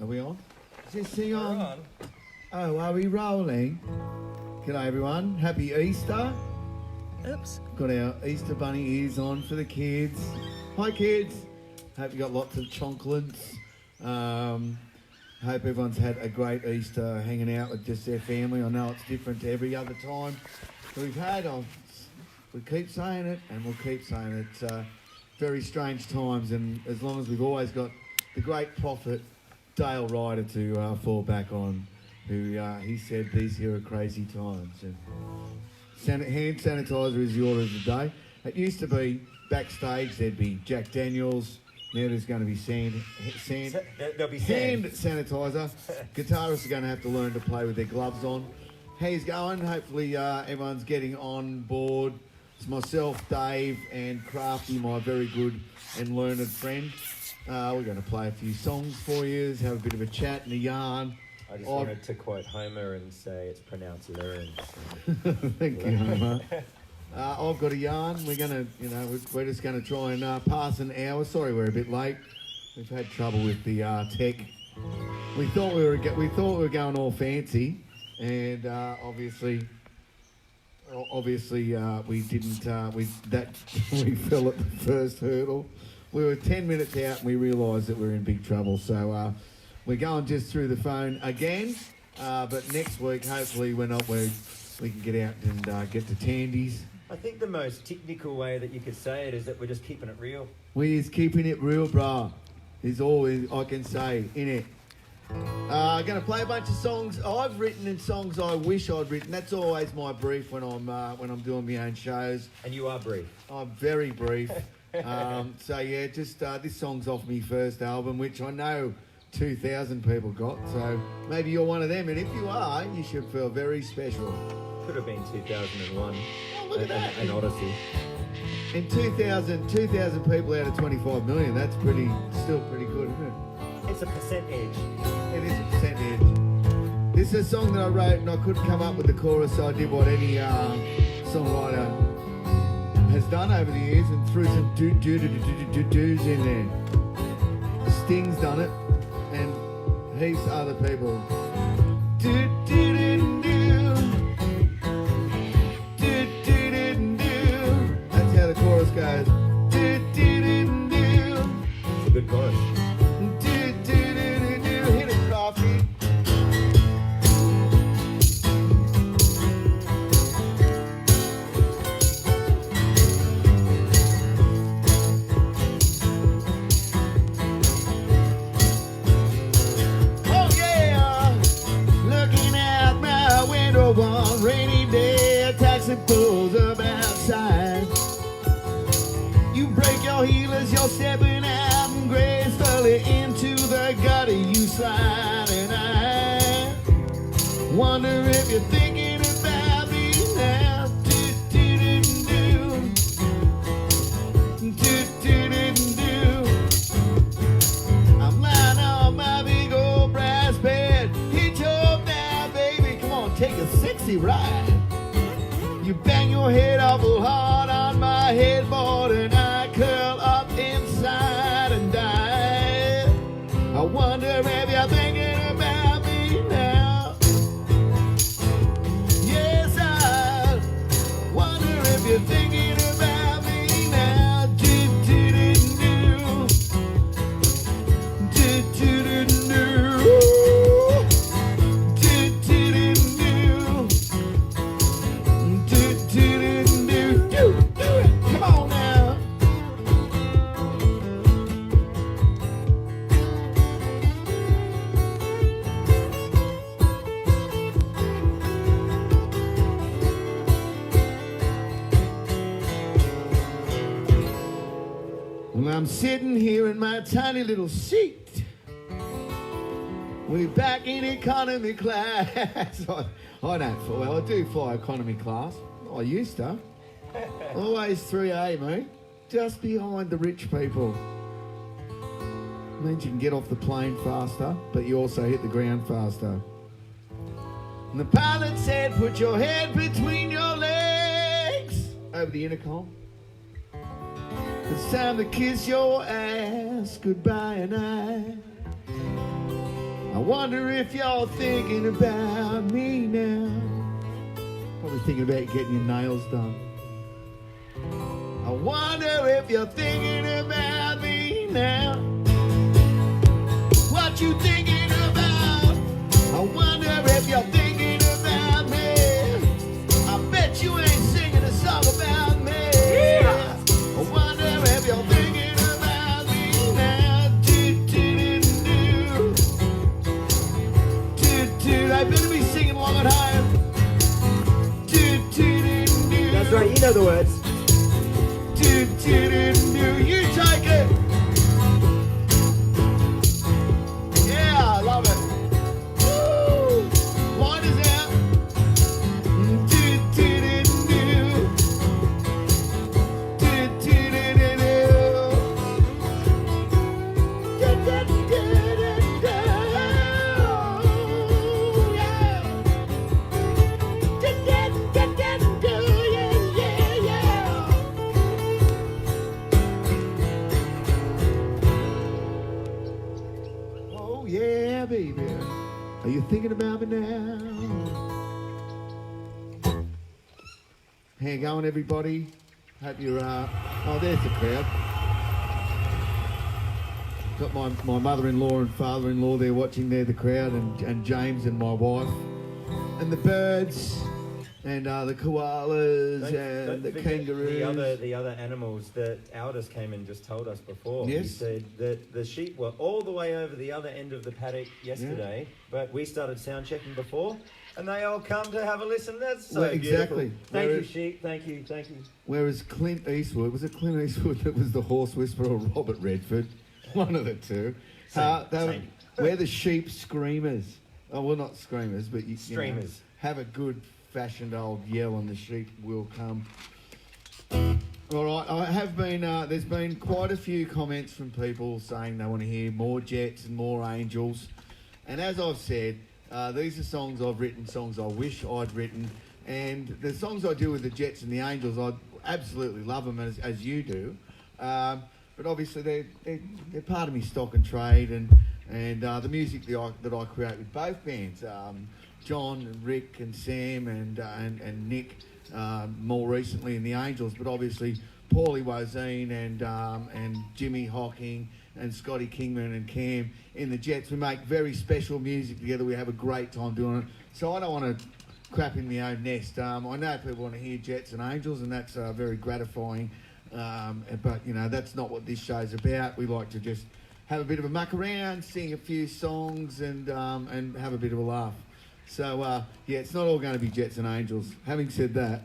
Are we on? Is this thing We're on? on. Oh, are we rolling? G'day everyone. Happy Easter. Oops. Got our Easter bunny ears on for the kids. Hi kids. Hope you got lots of chocolates. Hope everyone's had a great Easter hanging out with just their family. I know it's different to every other time we've had. We keep saying it and we'll keep saying it. It's very strange times, and as long as we've always got the great prophet Dale Ryder to fall back on, who he said these here are crazy times. And hand sanitizer is the order of the day. It used to be backstage there'd be Jack Daniels. Now there's going to be There'll be hand sand. sanitizer. Guitarists are going to have to learn to play with their gloves on. How's going? Hopefully everyone's getting on board. It's myself, Dave, and Crafty, my very good and learned friend. We're going to play a few songs for you, have a bit of a chat and a yarn. I just wanted to quote Homer and say it's pronounced Lurens. Thank you, Homer. I've got a yarn. We're gonna, we're just gonna try and pass an hour. Sorry, we're a bit late. We've had trouble with the tech. We thought we were going all fancy, and obviously we didn't. We fell at the first hurdle. We were 10 minutes out, and we realised that we were in big trouble. So we're going just through the phone again. But next week, hopefully, we can get out and get to Tandy's. I think the most technical way that you could say it is that we're just keeping it real. We is keeping it real, brah. Is all I can say, innit? I'm going to play a bunch of songs I've written and songs I wish I'd written. That's always my brief when I'm doing my own shows. And you are brief. I'm very brief. So yeah, just this song's off my first album, which I know 2,000 people got. So maybe you're one of them, and if you are, you should feel very special. Could have been 2001. Oh, look at that. An Odyssey. In 2,000 people out of 25 million, that's still pretty good, isn't it? It's a percentage. It is a percentage. This is a song that I wrote and I couldn't come up with the chorus, so I did what any songwriter has done over the years and threw some do's in there. Sting's done it, and heaps of other people. That's how the chorus goes. It's a good chorus. Hit it, Crafty. Oh yeah, looking out my window one rainy day, a taxi pulls up outside. You break your heelers, you're stepping out and gracefully into the gutter you slide. And I wonder if you're thinking about me now. I'm lying on my big old brass bed. Hitch up now, baby. Come on, take a sexy ride. You bang your head awful hard on my headboard, and I curl up inside and die. I wonder if you're thinking about me now. Yes, I wonder if you're thinking about me now. Come on now. Well, I'm sitting here in my tiny little seat. We're back in economy class. I don't fly. Well, I do fly economy class. I used to. Always 3A, mate. Just behind the rich people. Means you can get off the plane faster, but you also hit the ground faster. And the pilot said, put your head between your legs. Over the intercom. It's time to kiss your ass goodbye, and wonder if you're thinking about me now. Probably thinking about getting your nails done. I wonder if you're thinking about me now. What you thinking about? I wonder if you're thinking about me. I bet you ain't singing a song about me. I wonder if you're thinking about me now. They better be singing along at home. That's right, you know the words. You take it. Yeah, I love it. Woo! Line is out. Oh yeah, baby. Are you thinking about me now? How you going, everybody? Hope you're, oh, there's the crowd. Got my mother-in-law and father-in-law there watching there, the crowd, and James and my wife. And the birds, and the koalas, and the kangaroos. The other animals that Aldous came and just told us before. Yes. He said that the sheep were all the way over the other end of the paddock yesterday, but we started sound checking before, and they all come to have a listen. That's so Well, exactly. beautiful. Thank you, sheep. Thank you. Whereas Clint Eastwood, was it Clint Eastwood that was the horse whisperer or Robert Redford? One of the two. Same. We're the sheep screamers. Oh, well, not screamers, but you know, Streamers. have a good fashioned old yell and the sheep will come. All right, I have been, there's been quite a few comments from people saying they want to hear more Jets and more Angels. And as I've said, these are songs I've written, songs I wish I'd written. And the songs I do with the Jets and the Angels, I absolutely love them as you do. But obviously they're part of me stock and trade and the music that I create with both bands. John and Rick and Sam and Nick more recently in the Angels, but obviously Paulie Wozine and Jimmy Hocking and Scotty Kingman and Cam in the Jets. We make very special music together. We have a great time doing it. So I don't want to crap in my own nest. I know people want to hear Jets and Angels, and that's very gratifying. But you know, that's not what this show's about. We like to just have a bit of a muck around, sing a few songs, and have a bit of a laugh. So, yeah, it's not all going to be Jets and Angels. Having said that...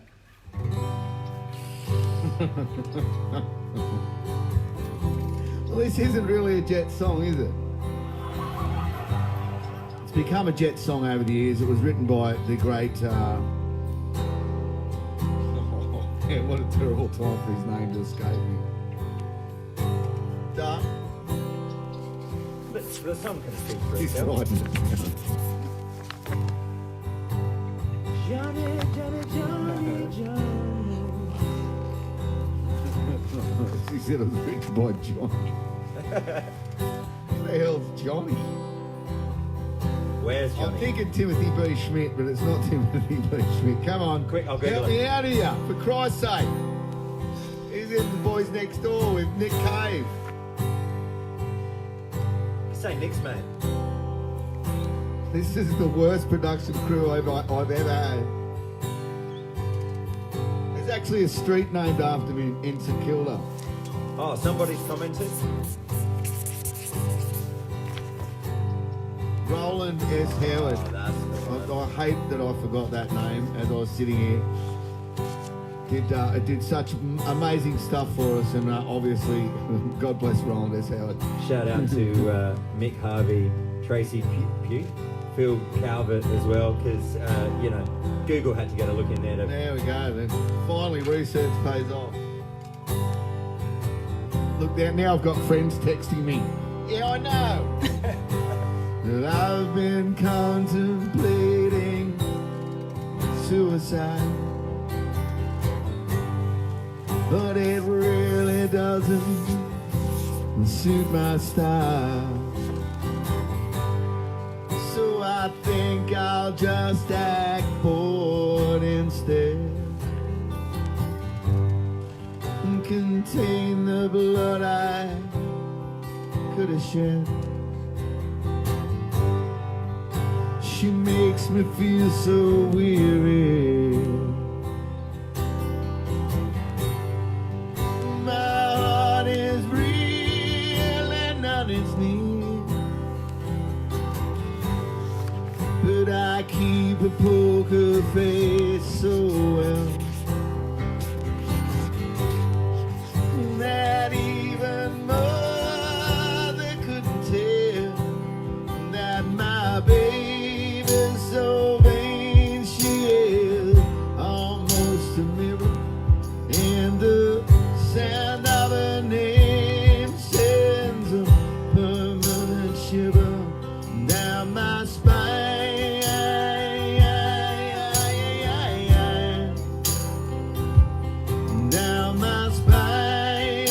well, this isn't really a Jets song, is it? It's become a Jets song over the years. It was written by the great... yeah, what a terrible time for his name to escape me. Duh. But the song can speak for He's itself. writing Johnny. She said it was written by Johnny. Who the hell's Johnny? Where's Johnny? I'm thinking Timothy B. Schmidt, but it's not Timothy B. Schmidt. Come on. Quick, I'll Google help it. me out of here, for Christ's sake. He's in The Boys Next Door with Nick Cave. Say Nick's mate. This is the worst production crew I've ever had. There's actually a street named after me in St Kilda. Oh, somebody's commented. Roland S. Howard. Oh, that's the one. I hate that I forgot that name as I was sitting here. It did such amazing stuff for us, and obviously, God bless Roland S. Howard. Shout out to Mick Harvey, Tracy Pugh, Phil Calvert as well, because, you know, Google had to get a look in there. There we go, then. Finally, research pays off. Look, now I've got friends texting me. Yeah, I know. That I've been contemplating suicide, but it really doesn't suit my style. I'll just act bored instead. And contain the blood I could have shed. She makes me feel so weary. My heart is real and on its knees, but I keep a poker face so well that even mother couldn't tell that my baby's so vain. She is almost a mirror, and the sound of her name sends a permanent shiver down my spine. Down my spine.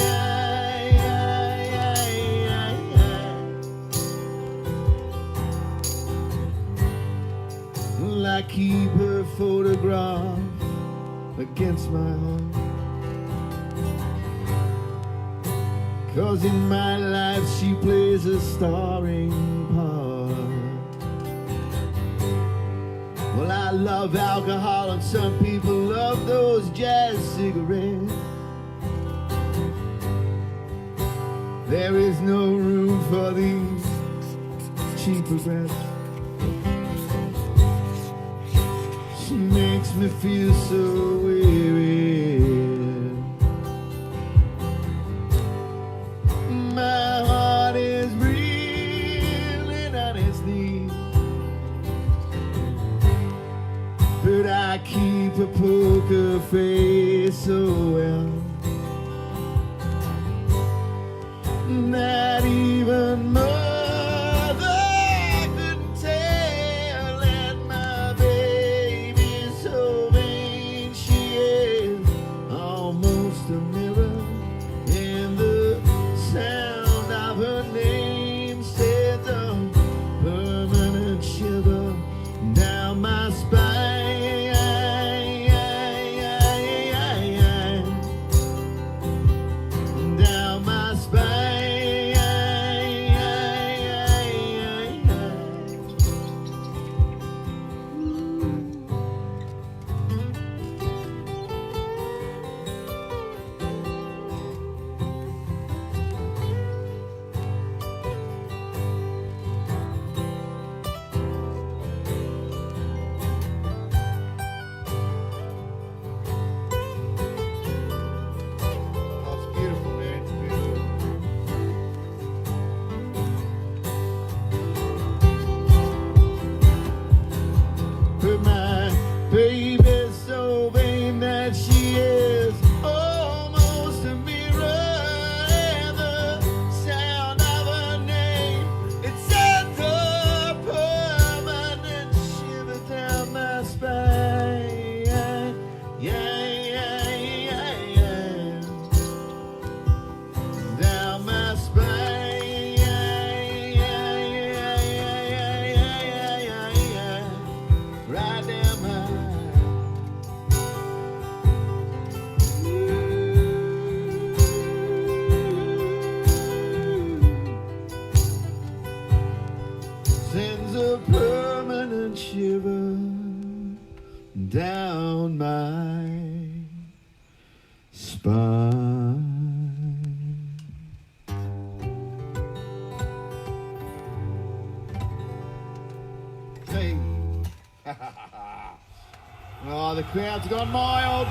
Well, I keep her photograph against my heart, 'cause in my life she plays a starring part. Well, I love alcohol and some people love those jazz cigarettes. There is no room for these cheap regrets. She makes me feel so weary. My heart is reeling on its knees, but I keep a poker face so well that even mother couldn't tell that my baby's so vain. She is almost a mirror, and the sound of her name sends a permanent shiver down my spine. Down my spine. Oh, it's beautiful, man. It's beautiful. But my baby's so vain that she is almost a mirror, and the sound of her name, it sends a permanent shiver down my spine. Down my spine. Right down my sends a permanent shiver down my spine. Hey. Oh, the crowd's gone mild.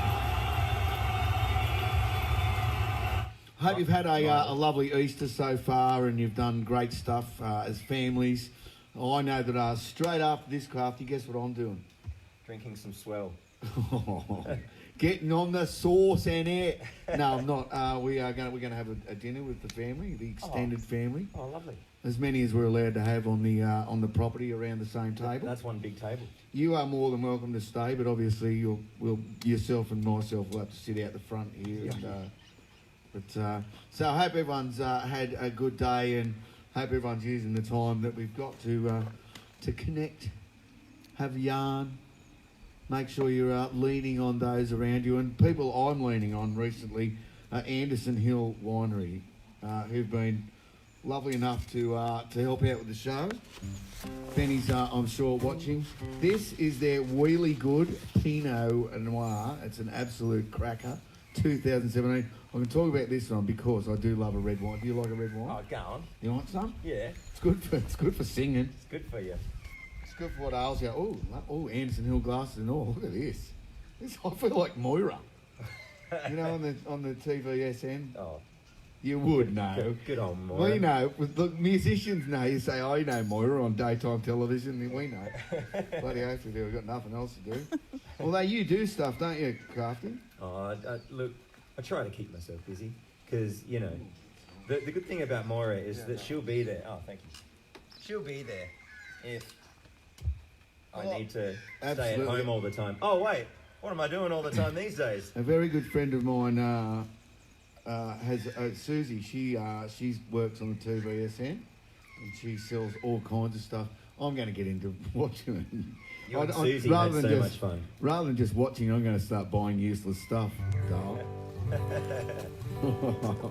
Hope you've had a lovely Easter so far, and you've done great stuff as families. I know that straight after this, Crafty, guess what I'm doing? Drinking some swell. Getting on the sauce and it. No, I'm not. We're gonna have a dinner with the family, the extended family, Oh, lovely. as many as we're allowed to have on the property around the same table. That's one big table. You are more than welcome to stay, but obviously yourself and myself will have to sit out the front here. Yeah. So I hope everyone's had a good day, and hope everyone's using the time that we've got to connect. have a yarn. Make sure you're leaning on those around you. And people I'm leaning on recently are Anderson Hill Winery, who've been lovely enough to help out with the show. Benny's, I'm sure, watching. This is their Really Good Pinot Noir. It's an absolute cracker. 2017. I can talk about this one because I do love a red wine. Do you like a red wine? Oh, go on. You want some? Yeah, It's good for singing. it's good for you. It's good for what ails you. Oh, Anderson Hill glasses and all. Look at this. I feel like Moira. You know, on the TVSN. Oh, You would know. good old Moira. We know. Look, musicians know. You say, I know Moira on daytime television. And we know. Bloody oath we do. We've got nothing else to do. Although you do stuff, don't you, Crafty? Oh, look, I try to keep myself busy because, you know, the good thing about Moira is that she'll be there. Oh, thank you. She'll be there if I need to stay at absolutely. home all the time. Oh, wait, what am I doing all the time these days? A very good friend of mine has Susie. She works on the TVSN and she sells all kinds of stuff. I'm going to get into watching it. You and Susie had so much fun. Rather than just watching, I'm going to start buying useless stuff.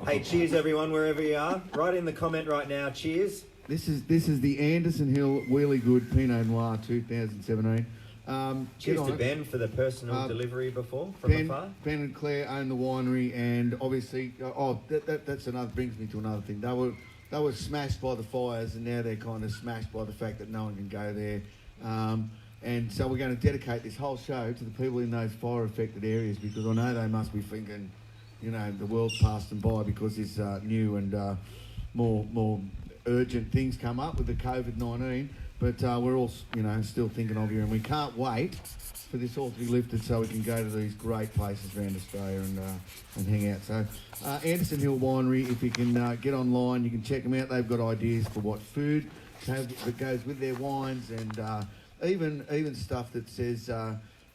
Hey, cheers everyone, wherever you are. Write in the comment right now, cheers. This is the Anderson Hill Really Good Pinot Noir 2017. Cheers get to on it. Ben for the personal delivery before from Ben afar. and Claire own the winery, and obviously, that's another brings me to another thing. They were smashed by the fires, and now they're kind of smashed by the fact that no one can go there. And so we're going to dedicate this whole show to the people in those fire-affected areas because I know they must be thinking, you know, the world's passed them by because there's new and more urgent things come up with the COVID-19. But we're all, you know, still thinking of you, and we can't wait for this all to be lifted so we can go to these great places around Australia and hang out. So Anderson Hill Winery, if you can get online, you can check them out. They've got ideas for what food that goes with their wines and even stuff that says,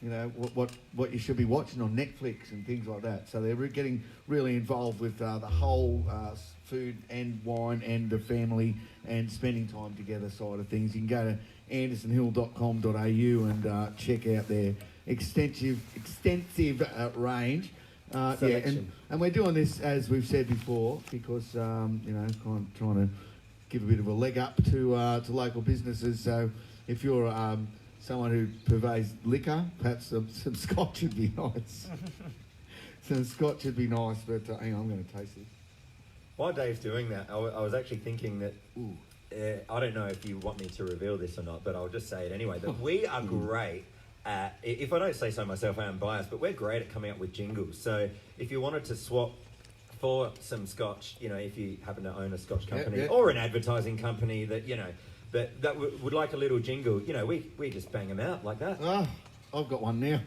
you know, what you should be watching on Netflix and things like that. So they're getting really involved with the whole food and wine and the family and spending time together side of things. You can go to andersonhill.com.au and check out their extensive range. And we're doing this, as we've said before, because, you know, kind of trying to give a bit of a leg up to local businesses. So if you're someone who purveys liquor, perhaps some scotch would be nice. Some scotch would be nice, but hang on, I'm going to taste this. While Dave's doing that, I was actually thinking that, I don't know if you want me to reveal this or not, but I'll just say it anyway, that we are great at, if I don't say so myself, I am biased, but we're great at coming up with jingles. So if you wanted to swap for some scotch, you know, if you happen to own a scotch company or an advertising company that, you know, that would like a little jingle, you know, we just bang them out like that. Oh, I've got one now.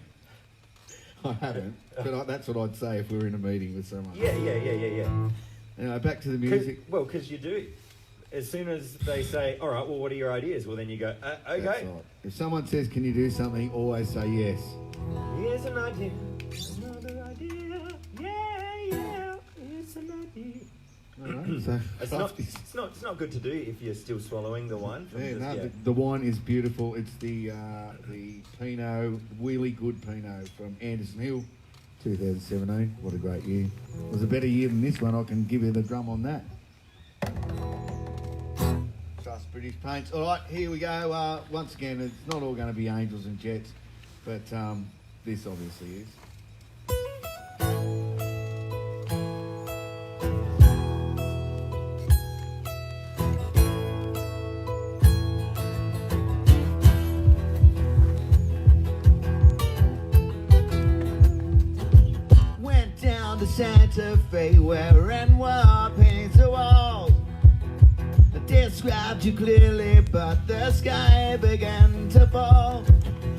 I haven't, but that's what I'd say if we were in a meeting with someone. Yeah. Anyway, back to the music. Because you do. As soon as they say, all right, well, what are your ideas? Well, then you go, okay. That's right. If someone says, can you do something, always say yes. Here's an idea. Another idea. Yeah. It's an idea. All right, so It's not good to do if you're still swallowing the wine. The wine is beautiful. It's the Pinot, really good Pinot from Anderson Hill, 2017. What a great year. It was a better year than this one. I can give you the drum on that. Trust British Paints. All right, here we go. Once again, it's not all going to be angels and jets, but this obviously is. Went down to Santa Fe where Renoir paints the walls. Described you clearly, but the sky began to fall.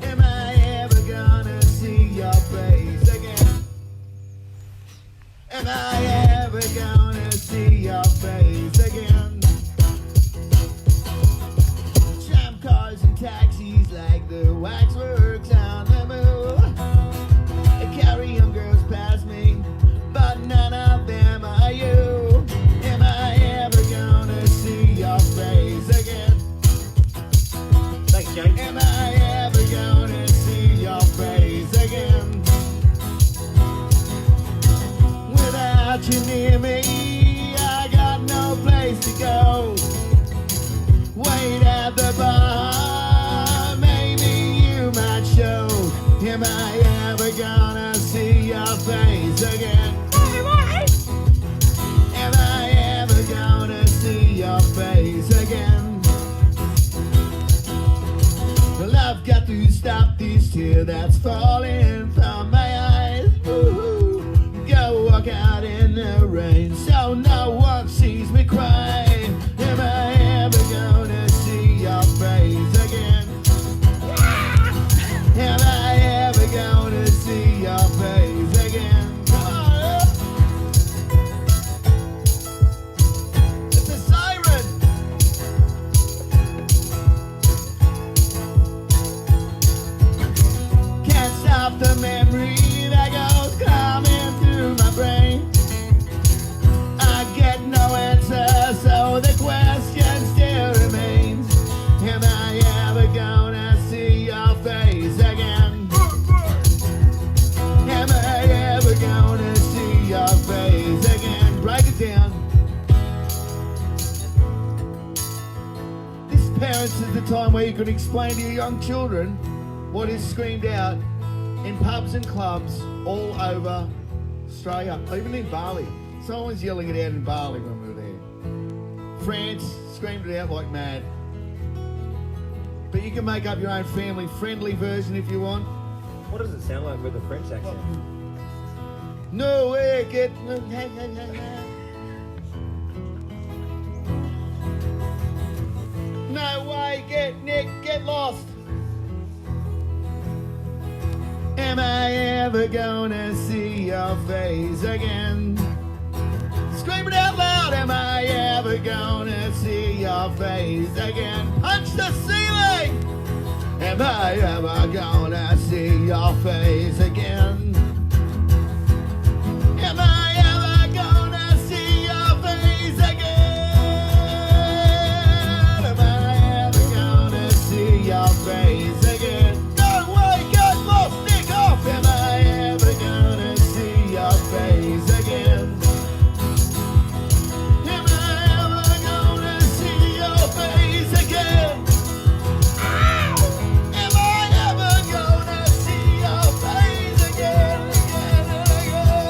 Am I ever gonna see your face again? Am I ever gonna see your face again? Tram cars and taxis like the waxworks on the move. I carry young girls past me, but none of them are you. Am I ever gonna see your face again? Thanks, James. Am I ever tear that's falling from my eyes. Woo-hoo. Go walk out in the rain so no one sees me cry. Am I ever gonna see your face again? Am I ever gonna see your face again? Come on. It's a siren. Can't stop the memory that goes coming through my brain. I get no answer, so the question still remains. Am I ever gonna see your face again? Am I ever gonna see your face again? Break it down. This parents is the time where you can explain to your young children what is screamed out in pubs and clubs all over Australia, even in Bali. Someone was yelling it out in Bali when we were there. France screamed it out like mad. But you can make up your own family-friendly version if you want. What does it sound like with a French accent? No way, get... No way, get Nick, get lost. Am I ever gonna see your face again? Scream it out loud, am I ever gonna see your face again? Punch the ceiling! Am I ever gonna see your face again? Am I ever gonna see your face again? Am I ever gonna see your face again? No way, get lost, Nick off! Am I ever gonna see your face again? Am I ever gonna see your face again? Am I ever gonna see your face again, again and again?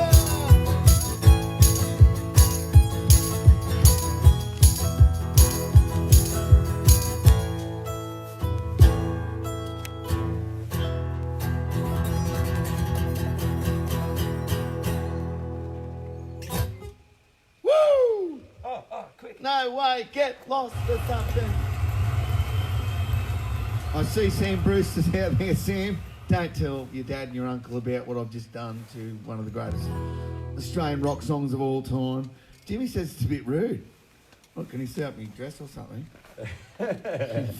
Woo! Quick. No way, get lost or something. I see Sam Brewster's out there. Sam, don't tell your dad and your uncle about what I've just done to one of the greatest Australian rock songs of all time. Jimmy says it's a bit rude. What, can he set up me dress or something?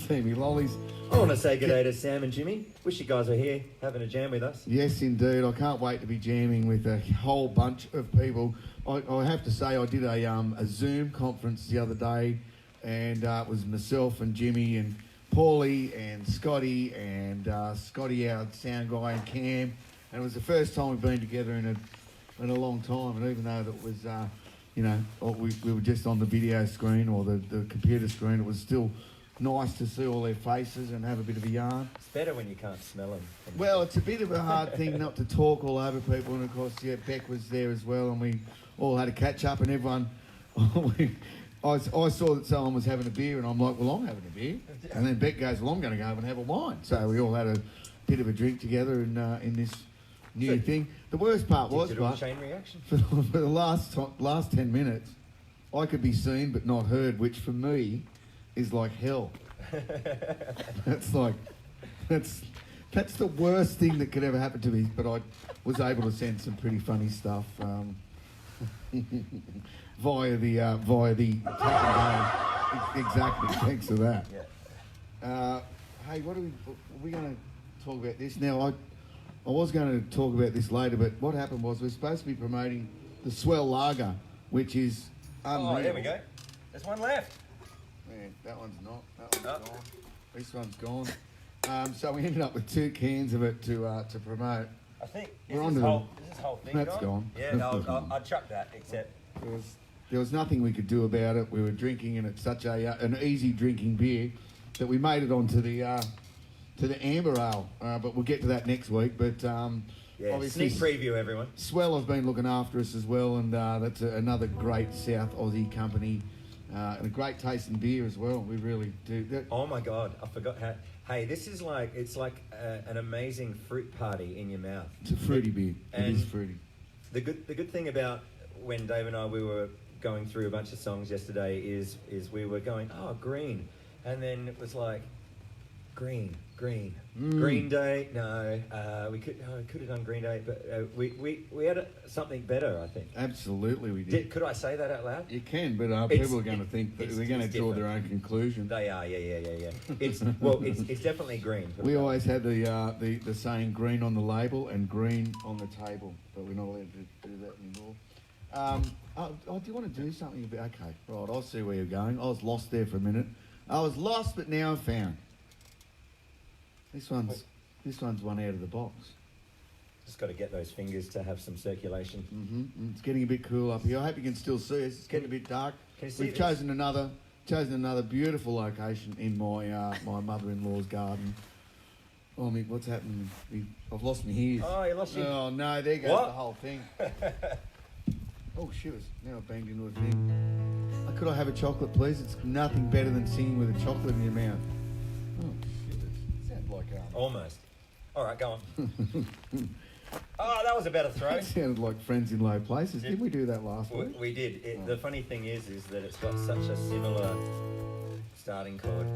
See me lollies. I want to say good day to Sam and Jimmy. Wish you guys were here having a jam with us. Yes, indeed. I can't wait to be jamming with a whole bunch of people. I have to say I did a Zoom conference the other day, and it was myself and Jimmy and Paulie and Scotty and Scotty, our sound guy, and Cam. And it was the first time we've been together in a long time. And even though that was, we were just on the video screen or the computer screen, it was still nice to see all their faces and have a bit of a yarn. It's better when you can't smell them. Well, it's a bit of a hard thing not to talk all over people, and of course, yeah, Beck was there as well, and we all had to catch up, and everyone, I saw that someone was having a beer, and I'm like, well, I'm having a beer, and then Beck goes, well, I'm going to go over and have a wine. So we all had a bit of a drink together in this new thing. The worst part was, Digital right, chain reaction. for the last 10 minutes, I could be seen but not heard, which for me is like hell. That's the worst thing that could ever happen to me. But I was able to send some pretty funny stuff via the exactly. Thanks for that. Yeah. Hey, what are we going to talk about this now? I was going to talk about this later, but what happened was we're supposed to be promoting the Swell Lager, which is unreal. Oh, there we go. There's one left. Man, that one's not. That one's gone. This one's gone. So we ended up with 2 cans of it to promote. I think We're is onto this whole thing That's gone. Yeah, no, I'd chuck that, except There was nothing we could do about it. We were drinking, and it's such an easy drinking beer that we made it onto the amber ale. But we'll get to that next week. But obviously, sneak preview, everyone. Swell have been looking after us as well, and that's another great South Aussie company and a great taste in beer as well. We really do. Oh my God, I forgot how. Hey, this is like an amazing fruit party in your mouth. It's a fruity beer. It And is fruity. The good thing about when Dave and I we were going through a bunch of songs yesterday is we were going, oh, Green, and then it was like Green. Green Day. No, we could have done Green Day, but we had something better, I think. Absolutely, we did. Could I say that out loud? You can, but It's- people are going to think that it's- they're going to it's draw different. their own conclusion. They are, yeah. It's definitely green. We always had the saying green on the label and green on the table, but we're not allowed to do that anymore. Do you want to do something about? Okay, right. I'll see where you're going. I was lost there for a minute. I was lost, but now I'm found. This one's one out of the box. Just got to get those fingers to have some circulation. Mm-hmm. It's getting a bit cool up here. I hope you can still see us. It's getting a bit dark. Can you see We've this? chosen another beautiful location in my my mother-in-law's garden. Oh, what's happening? I've lost my ears. Oh, you lost your... Oh no, there goes What? the whole thing. Oh shivers! Now I've banged into a thing. Could I have a chocolate, please? It's nothing better than singing with a chocolate in your mouth. Oh shivers! Sounds like Almost. All right, go on. Oh, that was a better throw. That sounded like Friends in Low Places. Didn't we do that last week? We did. The funny thing is that it's got such a similar starting chord.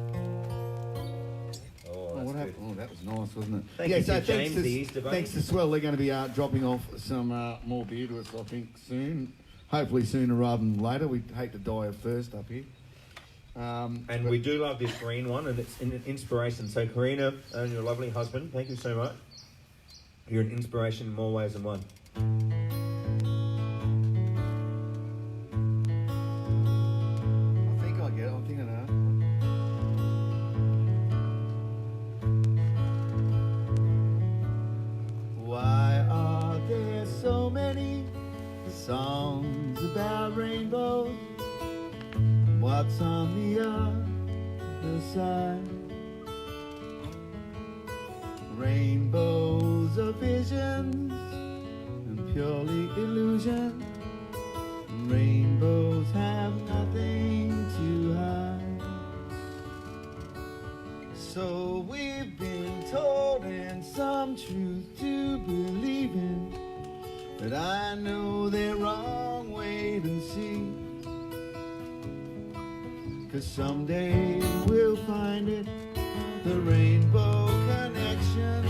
Oh, that's What good. happened? Oh, that was nice, wasn't it? Thank you to thanks James, to, the Easter Bunny. thanks to Swell, they're going to be dropping off some more beer to us, I think, soon. Hopefully sooner rather than later. We hate to die of thirst up here. And we do love this green one, and it's an inspiration. So, Karina and your lovely husband, thank you so much. You're an inspiration in more ways than one. I think I get it. I think I know. Why are there so many songs about rainbows? What's on the other side? Rainbows are visions and purely illusion. Rainbows have nothing to hide. So we've been told, and some truth to believe in, but I know they're wrong. Wait and see. 'Cause someday we'll find it, the rainbow connection,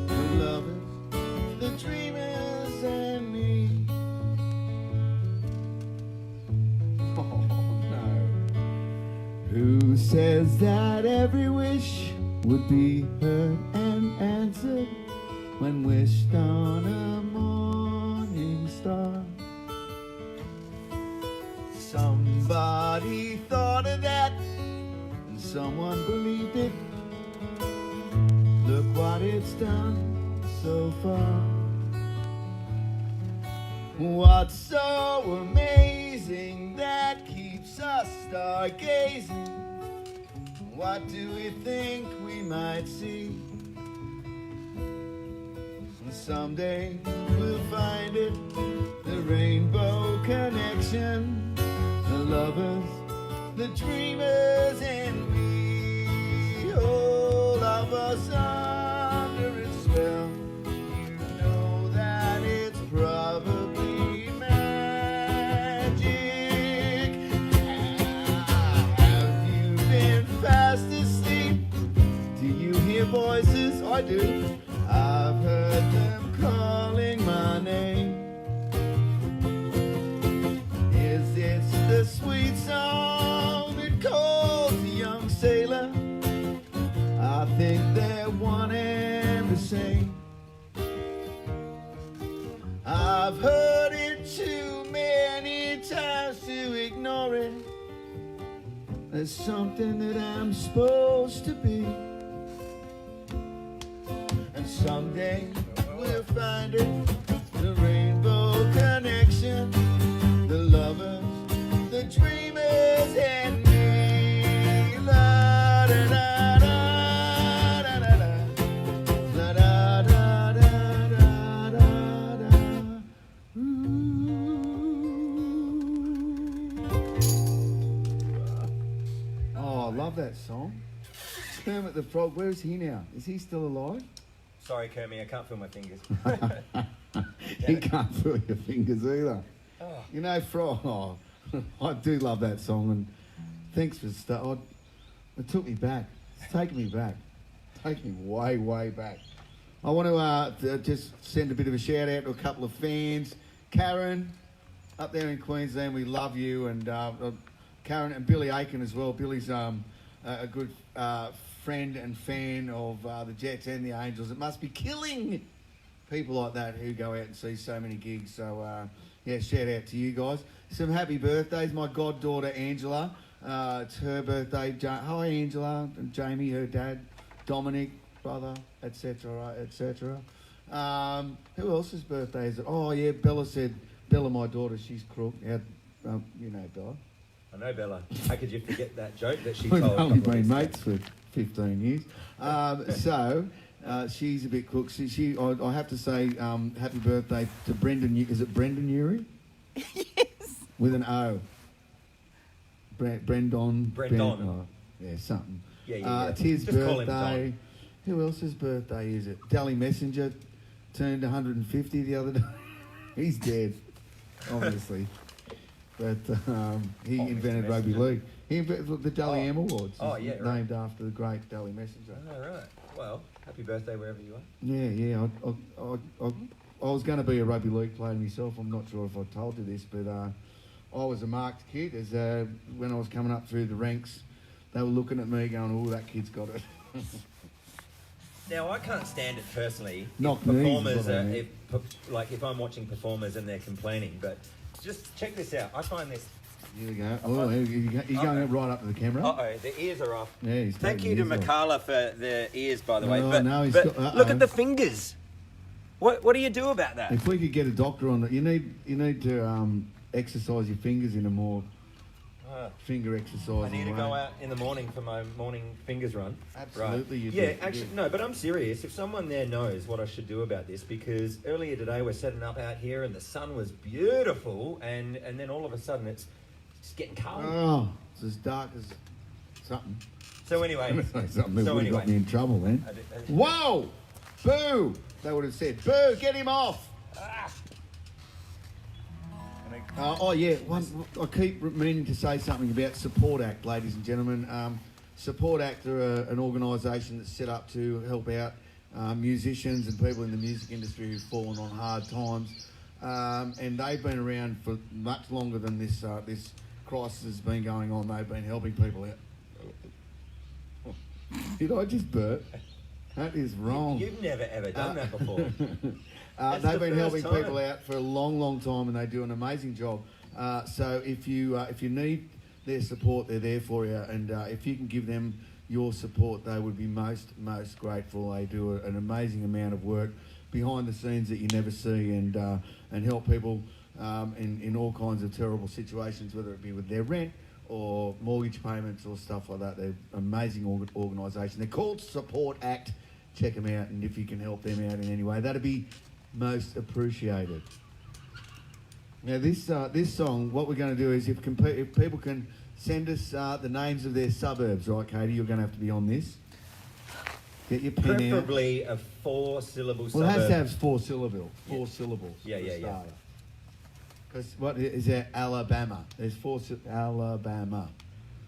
the lovers, the dreamers, and me. Oh no. Who says that every wish would be heard and answered when wished on a morning star? Somebody thought of that, and someone believed it. Look what it's done so far. What's so amazing that keeps us stargazing? What do we think we might see? And someday we'll find it, the rainbow connection, the lovers, the dreamers, and we, all of us under its spell. You know that it's probably magic. Have you been fast asleep? Do you hear voices? I do. I've heard them calling my name. Is this the sweet song that calls the young sailor? I think they're one and the same. I've heard it too many times to ignore it. There's something that I'm supposed to be, and someday we'll find it, the rainbow connection, the lovers, the dreamers, and me. La da da da da da da. La da da da da da da. Ooh. song. Kermit the Frog, where is he now? Is he still alive? Sorry, Kermit, I can't feel my fingers. He can't feel your fingers either. Oh. You know, Frog, I do love that song, and thanks for it took me back. It's taken me back. Taking me way, way back. I want to just send a bit of a shout out to a couple of fans. Karen, up there in Queensland, we love you, and Karen and Billy Aiken as well. Billy's a good friend and fan of the Jets and the Angels. It must be killing people like that who go out and see so many gigs. So, yeah, shout out to you guys. Some happy birthdays. My goddaughter, Angela. It's her birthday. Hi, Angela. And Jamie, her dad. Dominic, brother, etc., etc. Who else's birthday is it? Oh, yeah, Bella, my daughter, she's crook. You know Bella. I know, Bella. How could you forget that joke that she We've told? only been mates for 15 years. So she's a bit crook. I have to say, happy birthday to Brendan. Is it Brendan Urie? Yes. With an O. Brendan. Brendan. Yeah, something. Yeah. It's his Just call him birthday. Don. Who else's birthday is it? Dally Messenger turned 150 the other day. He's dead, obviously. But he invented rugby league. He invented the Dally M Awards. Oh, It's yeah, right. named after the great Dally Messenger. All right. Well, happy birthday wherever you are. Yeah. I was going to be a rugby league player myself. I'm not sure if I told you this, but I was a marked kid. When I was coming up through the ranks, they were looking at me going, "Oh, that kid's got it." Now, I can't stand it personally. Knock if knees is performers, what I are, mean. if I'm watching performers and they're complaining, but just check this out. I find this. Here we go. Oh, you're going right up to the camera. Uh-oh, the ears are off. Yeah, he's Thank taking you to his off. Makala for the ears, by the way. Oh, But, no, he's but got- uh-oh. look at the fingers. What do you do about that? If we could get a doctor on it, you need to exercise your fingers in a more finger exercise. I need to go out in the morning for my morning fingers run. Absolutely, you Right. do, Yeah, you actually, do. no, but I'm serious. If someone there knows what I should do about this, because earlier today we're setting up out here and the sun was beautiful, and then all of a sudden it's getting cold. Oh, it's as dark as something. So anyway, Something that so would have got me anyway, in trouble then. Whoa! Boo! They would have said, "Boo! Get him off!" Oh yeah, I keep meaning to say something about Support Act, ladies and gentlemen. Support Act are an organisation that's set up to help out musicians and people in the music industry who've fallen on hard times, and they've been around for much longer than this crisis has been going on. They've been helping people out. Did I just burp? That is wrong. You've never ever done that before. That's They've the been first helping time. people out for a long, long time, and they do an amazing job. So if you need their support, they're there for you, and if you can give them your support, they would be most grateful. They do an amazing amount of work behind the scenes that you never see, and help people in all kinds of terrible situations, whether it be with their rent or mortgage payments or stuff like that. They're an amazing organisation. They're called Support Act. Check them out, and if you can help them out in any way, that'd be most appreciated. Now, this song, what we're going to do is if people can send us the names of their suburbs, right, Katie? You're going to have to be on this. Get your pen out. Preferably a 4-syllable Well, it has to suburb. have four syllables. Four syllables. Yeah, yeah. Because what is that? Alabama. There's Alabama.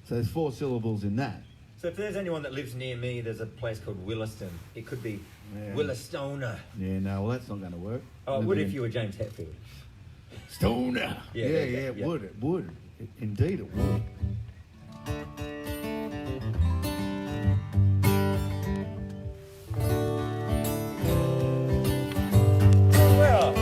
So there's 4 syllables in that. So if there's anyone that lives near me, there's a place called Williston. It could be Yeah. Willistona. Yeah, no, well, that's not going to work. Oh, it would if you were James Hetfield. Stoner. Yeah, It yeah. would. It would. Indeed, it would. Well,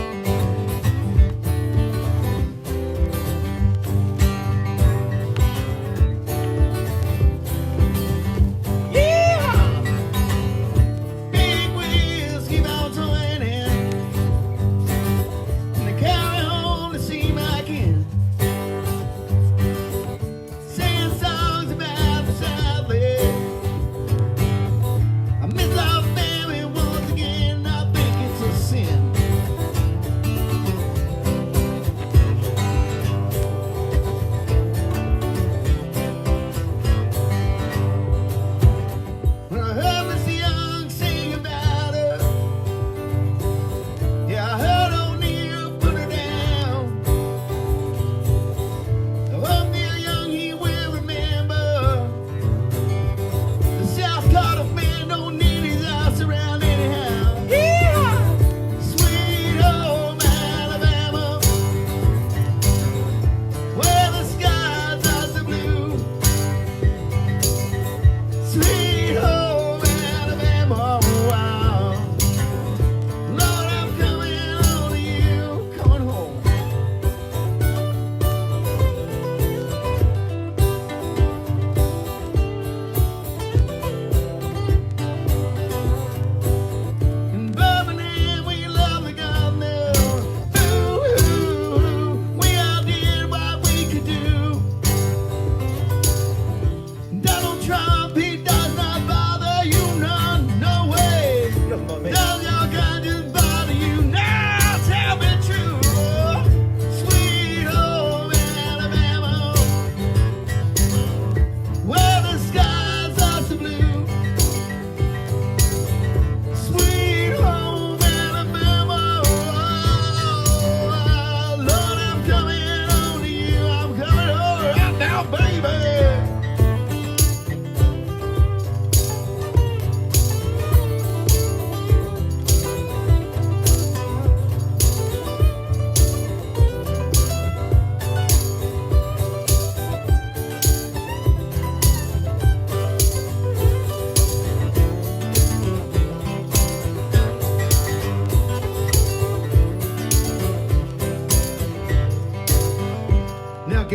Big wheels keep on turning, and they carry on to see my kin. Singing songs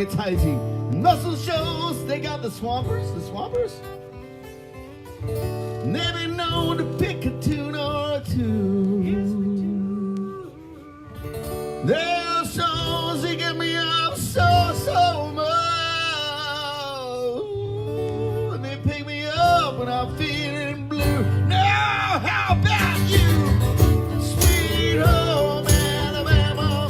gets hazy. Muscle shows, they got the Swampers. The Swampers? Never known to pick a tune or two. Their songs, they get me up so much. And they pick me up when I'm feeling blue. Now, how about you? Sweet home Alabama,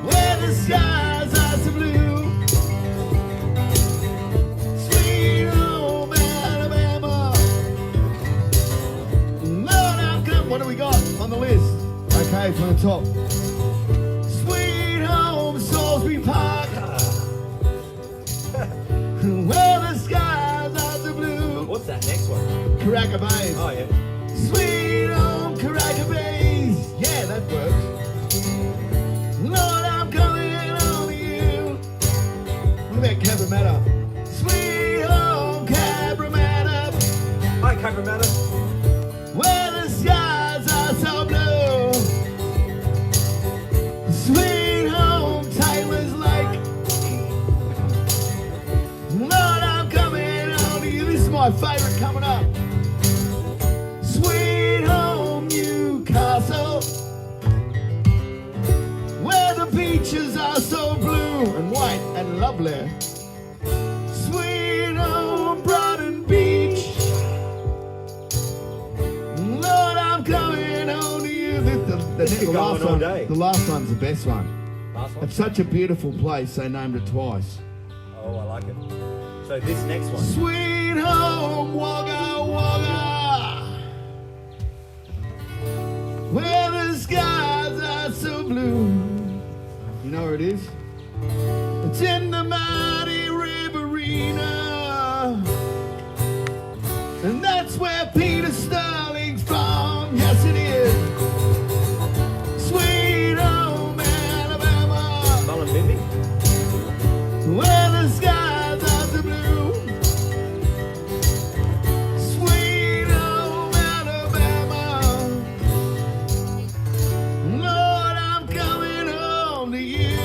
where the skies are so blue. Sweet home Alabama. Lord, I'm good. What do we got on the list? Okay, from the top. Sweet home Salisbury Park, where the skies are so blue. What's that next one? Karaka Bays. Oh, yeah. Sweet home Karaka Bays. Yeah, that works. Lord, I'm coming on to you. What about Cabramatta? Sweet home Cabramatta, Hi, Cabramatta. where the skies are so blue. Sweet home Taylor's Lake. Lord, I'm coming on to you. This is my favourite coming up. Sweet home Newcastle, where the beaches are so blue and white and lovely. Sweet home Brighton Beach. Lord, I'm coming on to you. This could go on all day. The last one's the best one. Last one? It's such a beautiful place, they named it twice. Oh, I like it. So this next one. Sweet home Wagga Wagga, where the skies are so blue. You know where it is? It's in the mighty Riverina, and that's where Peter Sterling's from. Yes, it is. Sweet home Alabama, Mullumbimby? where the skies are so blue. Sweet home Alabama, Lord, I'm coming home to you.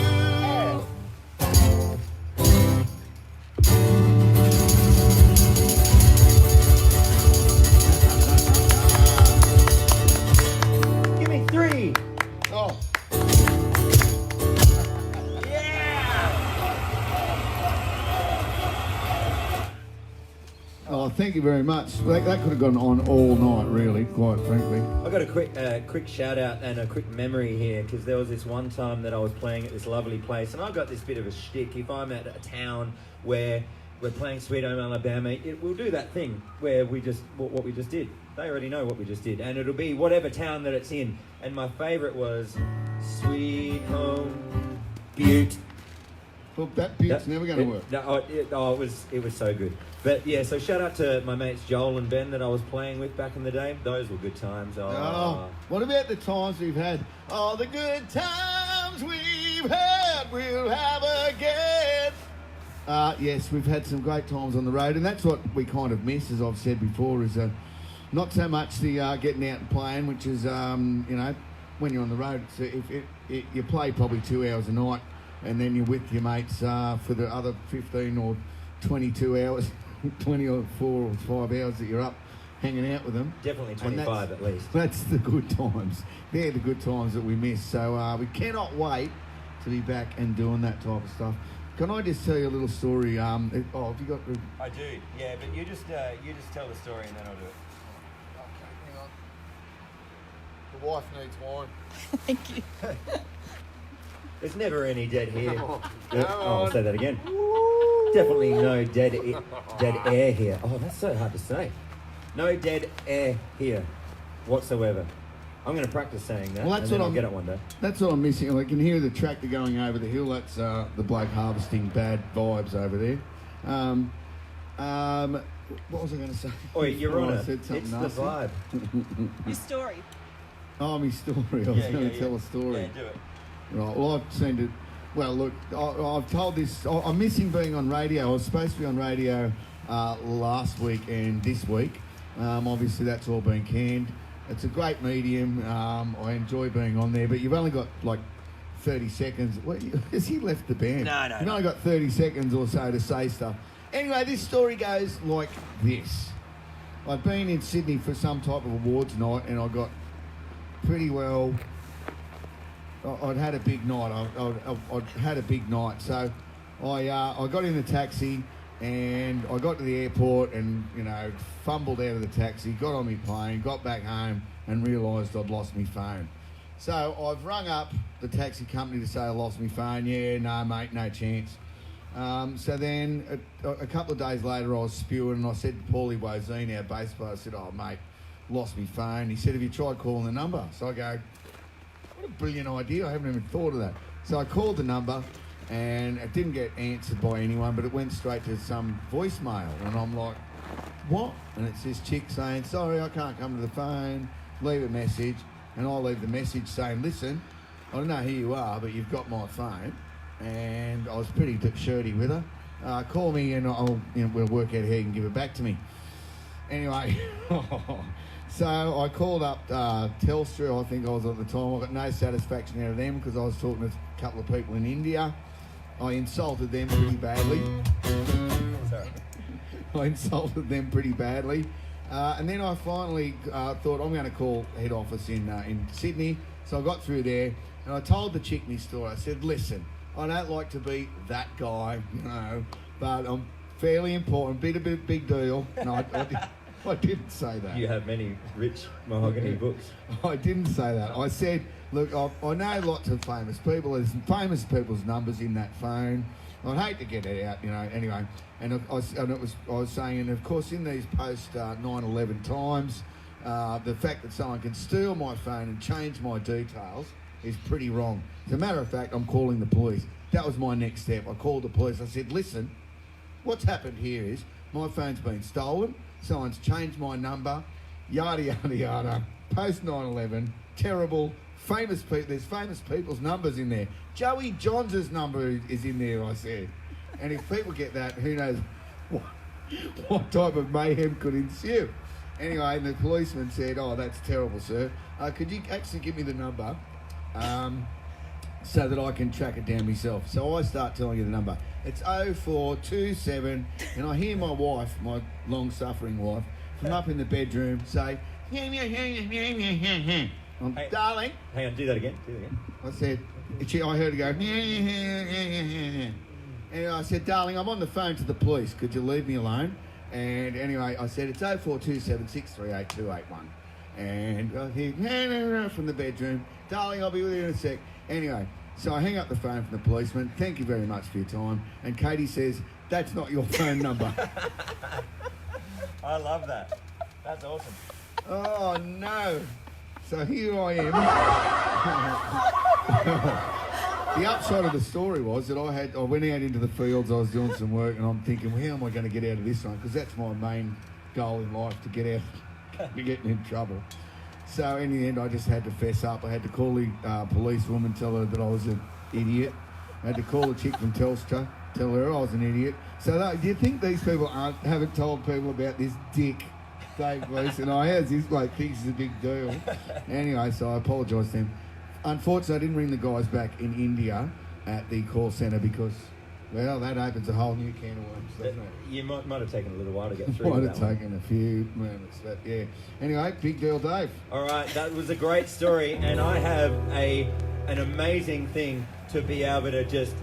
Give me 3. Oh, oh, thank you very much. That could have gone on all night, really, quite frankly. I got a quick shout out and a quick memory here because there was this one time that I was playing at this lovely place, and I got this bit of a shtick. If I'm at a town where we're playing Sweet Home Alabama, we'll do that thing where we just what we just did. They already know what we just did, and it'll be whatever town that it's in. And my favourite was Sweet Home Butte. Well, that bit's never going to work. No, it was so good. But yeah, so shout out to my mates Joel and Ben that I was playing with back in the day. Those were good times. Oh, what about the times we've had? Oh, the good times we've had, we'll have again. Yes, we've had some great times on the road, and that's what we kind of miss, as I've said before, is not so much the getting out and playing, which is, when you're on the road, you play probably 2 hours a night, and then you're with your mates for the other 15 or 22 hours, 20 or 4 or 5 hours that you're up hanging out with them. Definitely And 25 at least. That's the good times. They're the good times that we miss. So we cannot wait to be back and doing that type of stuff. Can I just tell you a little story? Have you got the... I do, yeah, but you just tell the story and then I'll do it. Okay, hang on. The wife needs wine. Thank you. There's never any dead here. Come I'll say that again. Definitely no dead air here. Oh, that's so hard to say. No dead air here whatsoever. I'm going to practice saying that. Well, that's and then what I'll I'm- get it one day. That's what I'm missing. I can hear the tractor going over the hill. That's the bloke harvesting bad vibes over there. What was I going to say? Oi, Your before I Honour, said something it's the nasty? vibe. Your story. Oh, my story. I was going to tell a story. Yeah, do it. Right, well, I've seen it. Well, look, I've told this. I'm missing being on radio. I was supposed to be on radio last week and this week. Obviously, that's all been canned. It's a great medium. I enjoy being on there, but you've only got like 30 seconds. Well, has he left the band? No. You've only got 30 seconds or so to say stuff. Anyway, this story goes like this. I'd been in Sydney for some type of awards night, and I got pretty well... I'd had a big night. I'd had a big night. So I got in the taxi, and I got to the airport and, fumbled out of the taxi, got on my plane, got back home and realised I'd lost my phone. So I've rung up the taxi company to say I lost my phone. Yeah, no, mate, no chance. So then a couple of days later I was spewing, and I said to Paulie Wozine, our bass player, I said, oh, mate, lost my phone. He said, have you tried calling the number? So I go, what a brilliant idea. I haven't even thought of that. So I called the number, and it didn't get answered by anyone, but it went straight to some voicemail. And I'm like, what? And it's this chick saying, sorry, I can't come to the phone, leave a message. And I leave the message saying, listen, I don't know who you are, but you've got my phone. And I was pretty shirty with her. Call me and we'll work out how you can give it back to me. Anyway, so I called up Telstra, I think I was at the time. I got no satisfaction out of them because I was talking to a couple of people in India. I insulted them pretty badly. Sorry. I insulted them pretty badly. And then I finally thought, I'm going to call head office in Sydney. So I got through there, and I told the chick my story. I said, listen, I don't like to be that guy, but I'm fairly important, big deal. No, I didn't say that. You have many rich mahogany books. I didn't say that. I said, look, I know lots of famous people. There's some famous people's numbers in that phone. I'd hate to get it out, anyway. And I was saying, and of course, in these post 9/11 times, the fact that someone can steal my phone and change my details is pretty wrong. As a matter of fact, I'm calling the police. That was my next step. I called the police. I said, listen, what's happened here is my phone's been stolen. Someone's changed my number. Yada, yada, yada. Post 9/11. Terrible. Famous people. There's famous people's numbers in there. Joey Johns' number is in there, I said. And if people get that, who knows what type of mayhem could ensue. Anyway, and the policeman said, oh, that's terrible, sir. Could you actually give me the number so that I can track it down myself? So I start telling you the number. It's 0427, and I hear my wife, my long-suffering wife, from up in the bedroom say, darling. Hang on, do that again. I said, I heard her go, and I said, darling, I'm on the phone to the police. Could you leave me alone? And anyway, I said, it's 0427 638 281. And I hear, from the bedroom, darling, I'll be with you in a sec. Anyway, so I hang up the phone from the policeman. Thank you very much for your time. And Katie says, that's not your phone number. I love that. That's awesome. Oh, no. So here I am. The upshot of the story was that I went out into the fields, I was doing some work, and I'm thinking, well, how am I going to get out of this one? Because that's my main goal in life, to get out, to getting in trouble. So in the end, I just had to fess up. I had to call the policewoman, tell her that I was an idiot. I had to call the chick from Telstra, tell her I was an idiot. So do you think these people haven't told people about this dick, Dave Gleeson? This bloke thinks it's a big deal. Anyway, so I apologise to them. Unfortunately, I didn't ring the guys back in India at the call centre because, well, that opens a whole new can of worms, doesn't it? You might have taken a little while to get through. Might have taken a few moments, but yeah. Anyway, big deal, Dave. All right, that was a great story, and I have an amazing thing to be able to just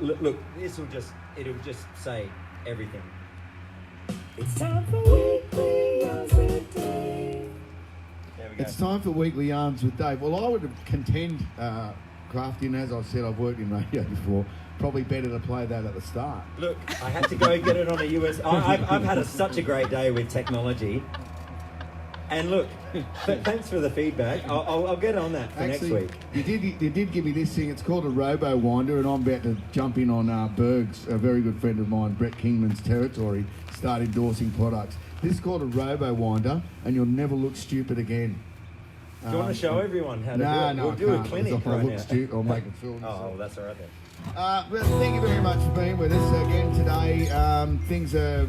look. It'll just say everything. It's time for Weekly Yarns with Dave. There we go. It's time for Weekly Yarns with Dave. Well, I would contend, Crafty, and as I've said, I've worked in radio before, probably better to play that at the start. Look, I had to go get it on a US. I've had such a great day with technology. And look, thanks for the feedback. I'll get on that for next week. You did give me this thing. It's called a Robo Winder, and I'm about to jump in on Berg's, a very good friend of mine, Brett Kingman's territory, start endorsing products. This is called a Robo Winder, and you'll never look stupid again. Do you want to show everyone how to do it? No, we'll do a clinic I'll right look now. stupid. I'll make it feel. Oh, that's all right then. Well, thank you very much for being with us again today. Things are,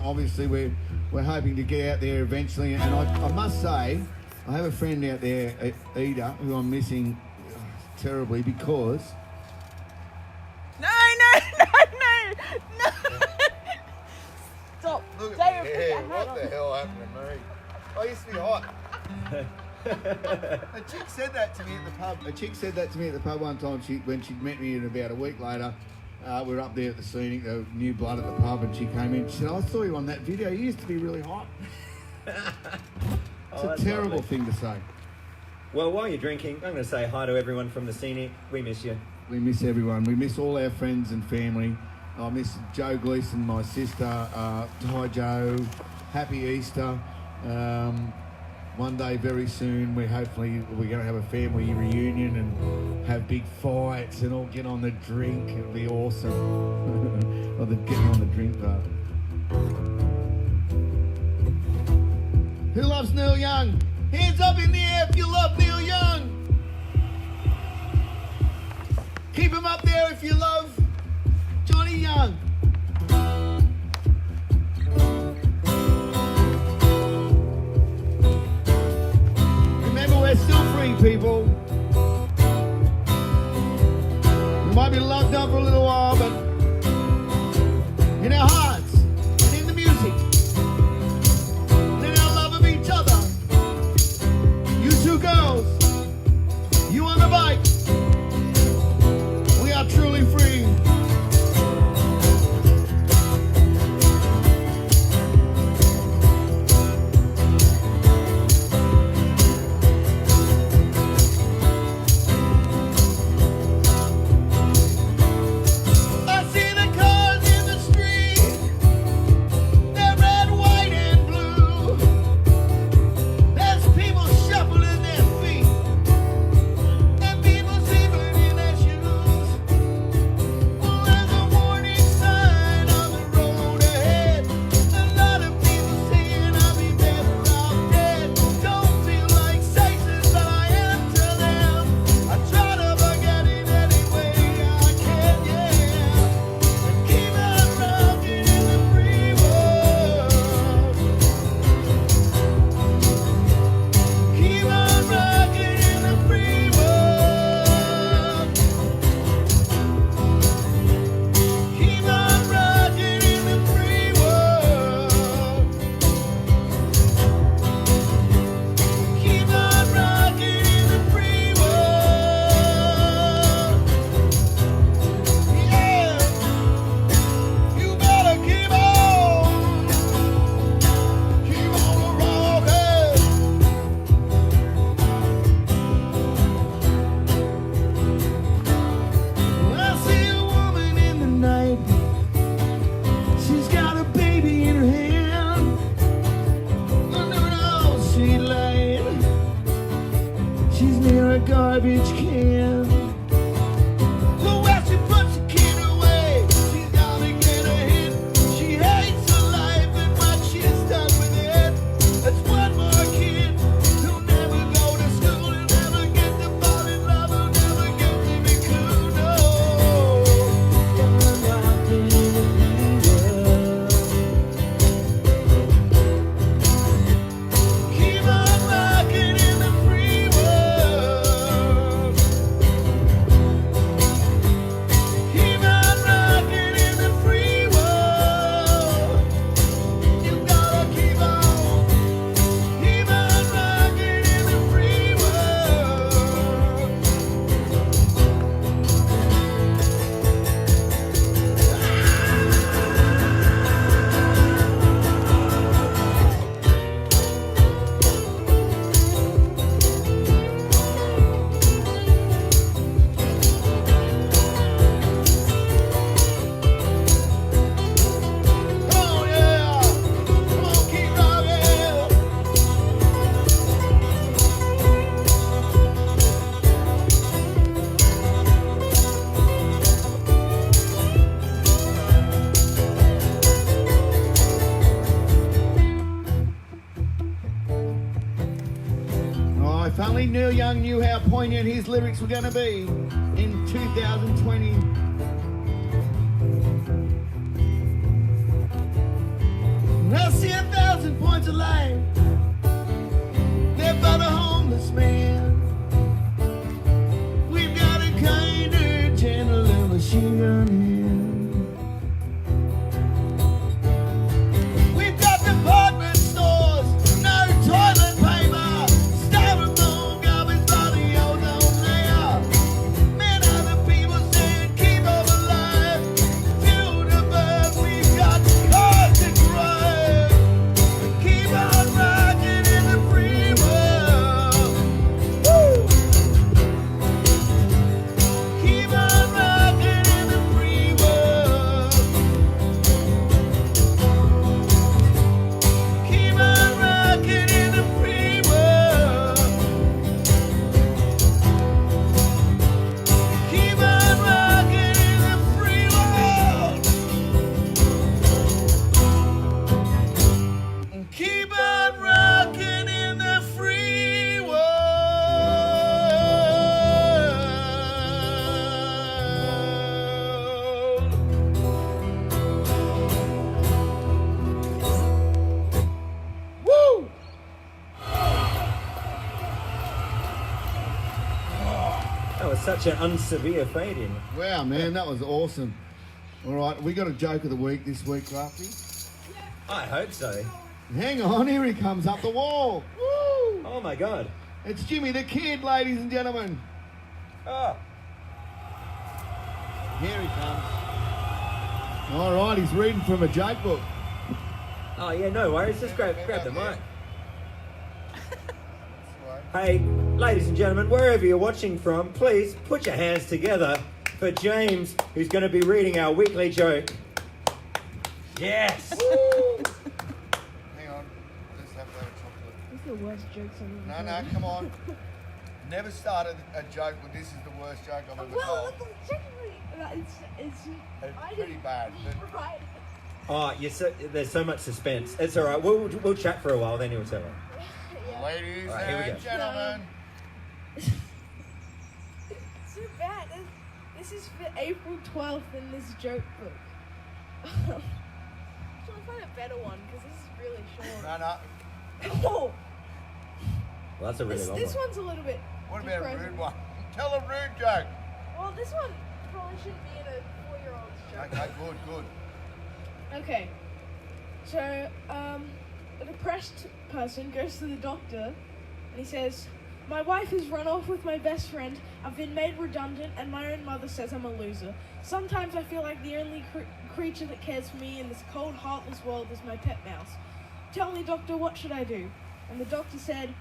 obviously we're hoping to get out there eventually, and I must say, I have a friend out there, Ida, who I'm missing terribly because No. Stop. look David, at put me. your hat What on. the hell happened to me? I used to be hot. A chick said that to me at the pub. A chick said that to me at the pub one time. When she met me, and about a week later, we were up there at the scenic, the new blood at the pub, and she came in. She said, "I saw you on that video. You used to be really hot." It's a that's terrible lovely. thing to say. Well, while you're drinking, I'm going to say hi to everyone from the scenic. We miss you. We miss everyone. We miss all our friends and family. I miss Joe Gleason, my sister. Hi, Joe. Happy Easter. One day, very soon, we're going to have a family reunion and have big fights and all get on the drink. It'll be awesome. Or the getting on the drink part. Who loves Neil Young? Hands up in the air if you love Neil Young. Keep him up there if you love Johnny Young. Remember, we're still free, people. We might be locked up for a little while, but in our hearts and in the music and in our love of each other, you two girls, you on the bike, we are truly free. I see the cars in the street, they're red, white, and blue. There's people shuffling their feet, and people sleeping in their shoes. Well, there's a warning sign on the road ahead. A lot of people saying I'll be better off dead. Don't feel like Satan, but I am to them. I try to forget it any way I can, yeah. And keep on rocking in the free world. Keep on rocking in the free world. Keep on rocking in the free world. Keep on rocking in the free world. Yeah, you better keep on rocking. I see a woman in the night. She's got a baby in her hand. Under an old street light, she's near a garbage can. But where she puts the kid away, she's gonna get a hit. She hates her life and what she's done with it. That's one more kid who'll never go to school, who'll never get to fall in love, who'll never get to be cool. No, I'm rocking in the world. Keep on rocking in the free world. Keep on rocking in the free world. You gotta keep on rocking in the free world. Oh yeah, come on, keep rocking. Oh, if only Neil Young knew how poignant his lyrics were going to be in 2020. I see 1,000 points of light. They're but such an unsevere fade in. Wow, man, that was awesome. All right, we got a joke of the week this week, Crafty. I hope so. Hang on, here he comes up the wall. Woo! Oh my god. It's Jimmy the Kid, ladies and gentlemen. Oh. Here he comes. All right, he's reading from a joke book. Oh yeah, no worries. Just grab the mic. Hey, ladies and gentlemen, wherever you're watching from, please put your hands together for James, who's going to be reading our weekly joke. Yes. Hang on, let's have a chocolate. It's the worst jokes I've ever No, heard. come on. Never started a joke, but this is the worst joke I've ever Well, told. technically, it's It's I pretty didn't- bad. But Right. Oh, there's so much suspense. It's all right. We'll chat for a while, then you'll tell her. Yeah. ladies All right, here we and go. gentlemen, So bad. This is for April 12th in this joke book. I'm trying to find a better one because this is really short. no. Oh, Well, that's a really long this one. one's a little bit. What about a depressing. rude one? Tell a rude joke. Well, this one probably shouldn't be in a 4-year-old's joke. Okay, good. Okay. So, a depressed person goes to the doctor and he says, "My wife has run off with my best friend. I've been made redundant and my own mother says I'm a loser. Sometimes I feel like the only creature that cares for me in this cold, heartless world is my pet mouse. Tell me, doctor, what should I do?" And the doctor said,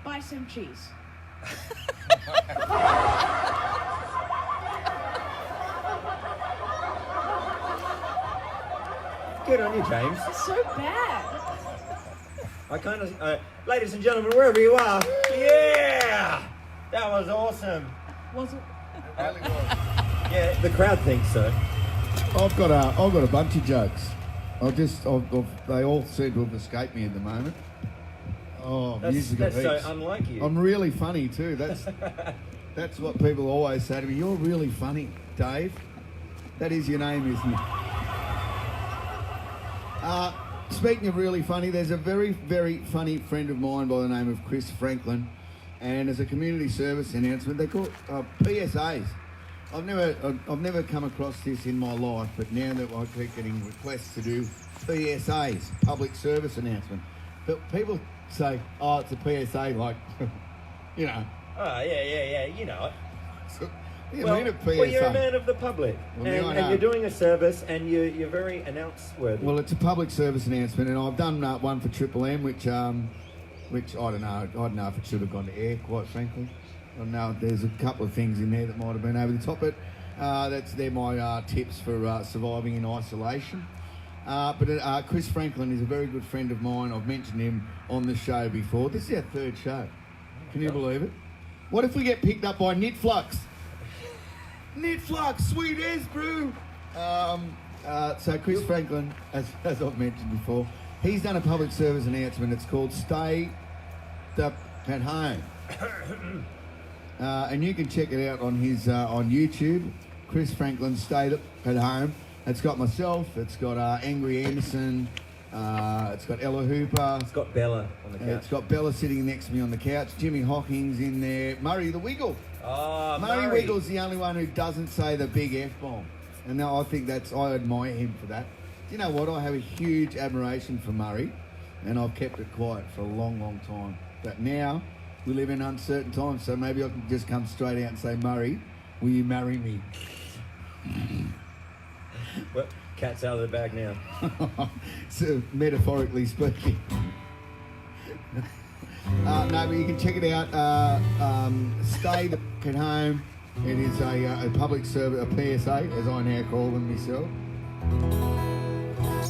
"Buy some cheese." Good on you, James. It's so bad. I kind of, ladies and gentlemen, wherever you are, yeah, that was awesome. Wasn't. Really was. Yeah, the crowd thinks so. I've got a bunch of jokes. They all seem to have escaped me at the moment. Oh, That's musical so heaps. unlike you. I'm really funny too. That's what people always say to me. You're really funny, Dave. That is your name, isn't it? Speaking of really funny, there's a very, very funny friend of mine by the name of Chris Franklin, and as a community service announcement, they call PSAs. I've never come across this in my life, but now that I keep getting requests to do PSAs, public service announcement, but people say, "Oh, it's a PSA," like, you know. Oh, yeah, you know it. So, you Well, mean a PSA? well, you're a man of the public, Well, now I and know. you're doing a service, and you're very announce-worthy. Well, it's a public service announcement, and I've done one for Triple M, which I don't know. I don't know if it should have gone to air, quite frankly. I don't know. There's a couple of things in there that might have been over the top, but they're my tips for surviving in isolation. But Chris Franklin is a very good friend of mine. I've mentioned him on the show before. This is our third show. Can you believe it? What if we get picked up by Knitflux? Knitflux, sweet as brew. So Chris Franklin, as I've mentioned before, he's done a public service announcement. It's called "Stay at Home," and you can check it out on his on YouTube. Chris Franklin, "Stay at Home." It's got myself. It's got Angry Anderson. It's got Ella Hooper. It's got Bella on the couch. It's got Bella sitting next to me on the couch. Jimmy Hocking's in there. Murray the Wiggle. Oh, Murray Wiggle's the only one who doesn't say the big F-bomb. And now I think I admire him for that. Do you know what? I have a huge admiration for Murray, and I've kept it quiet for a long, long time. But now we live in uncertain times, so maybe I can just come straight out and say, "Murray, will you marry me?" Well, cat's out of the bag now. So, metaphorically speaking. No, but you can check it out. Stay at Home. It is a public service, a PSA, as I now call them myself.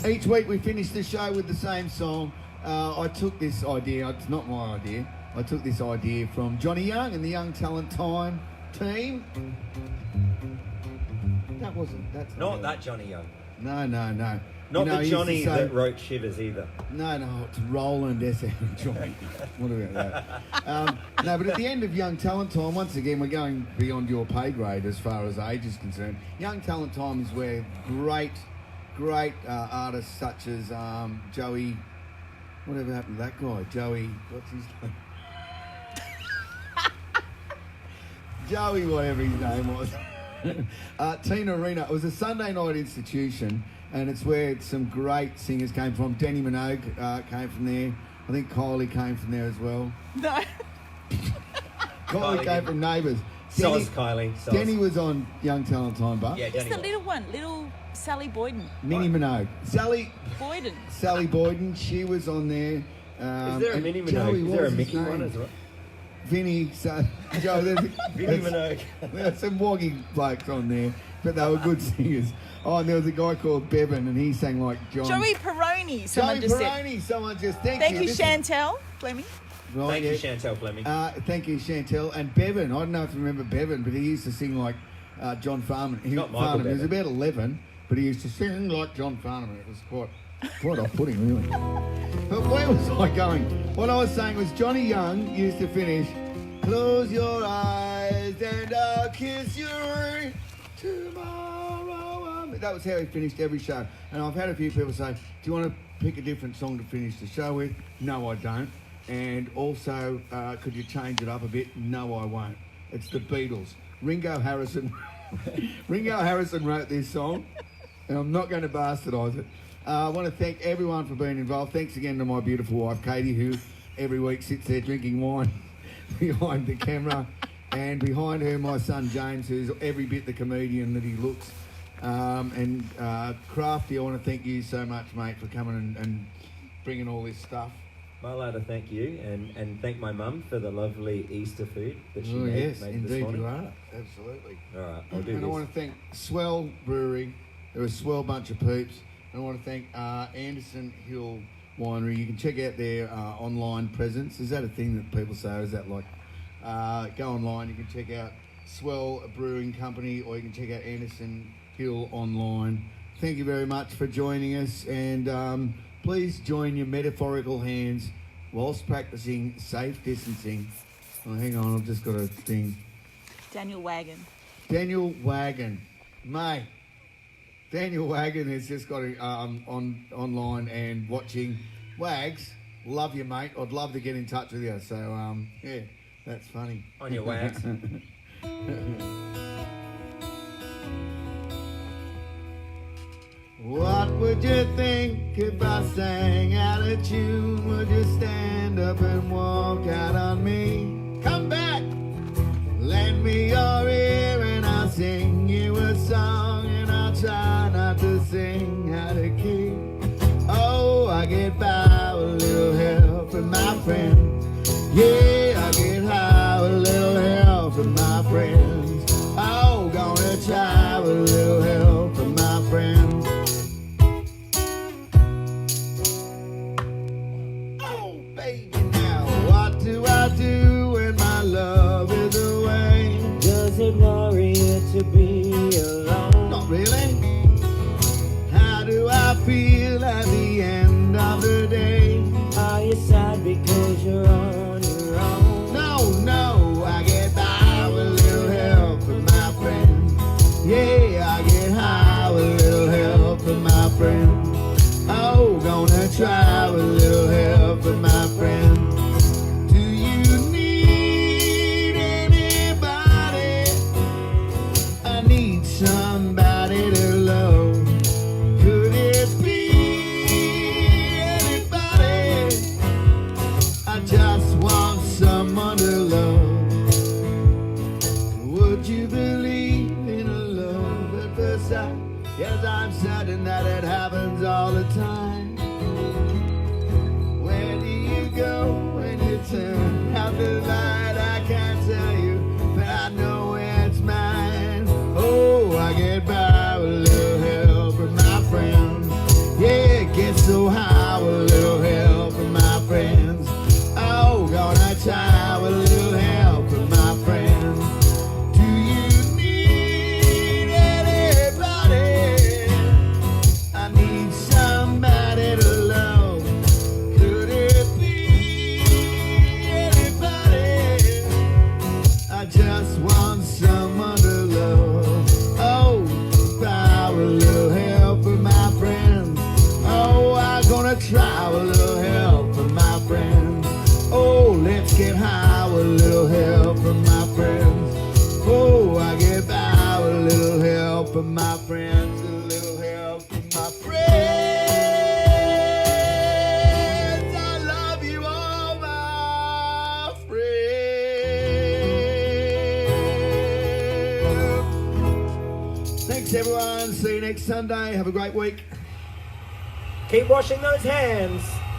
Each week we finish the show with the same song. I took this idea, it's not my idea, I took this idea from Johnny Young and the Young Talent Time team. That's Not that Johnny Young. No. Not You know, the he used to Johnny say- that wrote Shivers either. No, it's Roland S. Johnny. What about that? No, but at the end of Young Talent Time, once again, we're going beyond your pay grade as far as age is concerned. Young Talent Time is where great artists such as Joey, whatever happened to that guy? Joey, what's his name? Joey, whatever his name was. Tina Arena. It was a Sunday night institution, and it's where some great singers came from. Danny Minogue came from there. I think Kylie came from there as well. No. Kylie came from Neighbours. Soz, Kylie. Soz. Denny was on Young Talent Time Bar. Yeah, It's Danny the was. little one, little Sally Boyden. Minnie Minogue. Boyden. Sally Boyden, she was on there. Is there a and Minnie Joey, Minogue? Is what there a was his Mickey name? one as well? Vinny, so Joe, Vinnie there's, Minogue. there's some woggy blokes on there, but they were good singers. Oh, and there was a guy called Bevan, and he sang like John. Joey Peroni, someone Joey just said. Peroni, someone just thank Thank you, This is- Chantel Fleming. Right, Thank you, yeah. Chantel Fleming. Thank you, Chantel. And Bevan, I don't know if you remember Bevan, but he used to sing like John Farnham. Not Michael He was Bevan. about 11, but he used to sing like John Farnham. It was quite off-putting, really. But where was I going? What I was saying was Johnny Young used to finish, close your eyes and I'll kiss you tomorrow. That was how he finished every show. And I've had a few people say, do you want to pick a different song to finish the show with? No, I don't. And also, could you change it up a bit? No, I won't. It's the Beatles. Ringo Harrison wrote this song, and I'm not going to bastardise it. I want to thank everyone for being involved. Thanks again to my beautiful wife, Katie, who every week sits there drinking wine behind the camera. And behind her, my son, James, who's every bit the comedian that he looks. And Crafty, I want to thank you so much, mate, for coming and bringing all this stuff. Am I allowed to thank you and thank my mum for the lovely Easter food that she Oh, made yes, this indeed morning? you are. Absolutely. All right, I'll do And I this. want to thank Swell Brewery. They're a swell bunch of peeps. And I want to thank Anderson Hill Winery. You can check out their online presence. Is that a thing that people say? Or is that like, go online, you can check out Swell Brewing Company, or you can check out Anderson Hill online. Thank you very much for joining us, and please join your metaphorical hands whilst practicing safe distancing. Oh, hang on, I've just got a thing. Daniel Wagon. Daniel Wagon, mate. Daniel Wagon has just got online and watching. Wags, love you, mate. I'd love to get in touch with you. So yeah, that's funny. On your wax. What would you think if I sang out of tune? Would you stand up and walk out on me? Come back, lend me your ear and I'll sing you a song, and I'll try not to sing out of key. Oh, I get by with a little help from my friends. Yeah, I get high with a little help from my friends. Oh, gonna try with a little help from my friends. Oh, baby, now what do I do when my love is away? Does it worry you to be alone? Not really. How do I feel at the end of the day? Are you sad because you're on your own? No, I get by with a little help from my friends. Yeah, I get high with a little help from my friends. Oh, gonna try with a little help from my friends. Do you need anybody? I need somebody to love. Could it be anybody? I just want someone to love. Would you believe in a love at first sight? Yes, I'm certain that it happens all the time. Where do you go when you turn out the light? I can't tell you, but I know it's mine. Oh, I get by with a little help from my friends. Yeah, get so high with a little help from my friends. Oh, gonna try with a little help from my friends. Do you need anybody? I need somebody to love. Could it be anybody? I just want someone to love. Oh, if I were a little help from my friends. Oh, I'm gonna try with a next Sunday. Have a great week. Keep washing those hands.